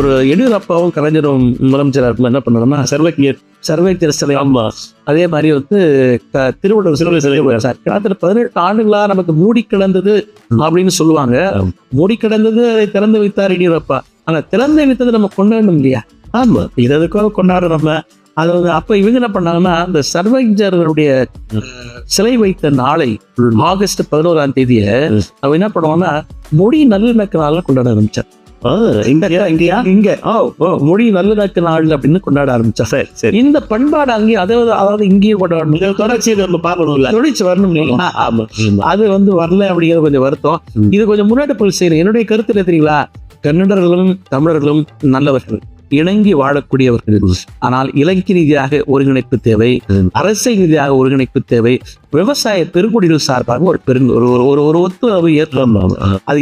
ஒரு எடியூரப்பாவும் கலைஞரும் முதலமைச்சராக இருக்கும் என்ன பண்ணணும்னா சர்வேக்கியர் சிலை, அதே மாதிரி வந்து திருவள்ளுவர் சிலை கிட்டத்தட்ட 18 ஆண்டுகளா நமக்கு மூடி கிடந்தது அப்படின்னு சொல்லுவாங்க. மூடி கிடந்தது அதை திறந்து வைத்தார் எடியூரப்பா. ஆனா திறந்து வைத்தது நம்ம கொண்டாடணும் இல்லையா? ஆமா, இதுக்காக கொண்டாடுறோம் நம்ம. அது வந்து அப்ப இவங்க என்ன பண்ணாங்கன்னா, அந்த சர்வேஜருடைய சிலை வைத்த நாளை ஆகஸ்ட் 11ஆம் தேதியை அவன் என்ன பண்ணுவாங்கன்னா மொழி நல்லிணக்க நாள்ல கொண்டாட ஆரம்பிச்சார். மொழி நல்லிணக்க நாள் அப்படின்னு கொண்டாட ஆரம்பிச்சா. சரி, இந்த பண்பாடு அங்கேயும் அதாவது இங்கேயும் கொண்டாடணும், தொடர்ச்சியை நம்ம பார்க்கணும், தொடர்ச்சி வரணும். அது வந்து வரல அப்படிங்கிறது கொஞ்சம் வருத்தம். இது கொஞ்சம் முன்னெடுப்பு செய்யணும். என்னுடைய கருத்து தெரியுங்களா, கன்னடர்களும் தமிழர்களும் நல்லவர்கள், இணங்கி வாழக்கூடியவர்கள். ஆனால் இலக்கிய ரீதியாக ஒருங்கிணைப்பு தேவை, அரசியல் ரீதியாக ஒருங்கிணைப்பு தேவை, விவசாய பெருங்குடிகள் சார்பாக ஒரு ஒத்துழைப்பு ஏற்படும். அது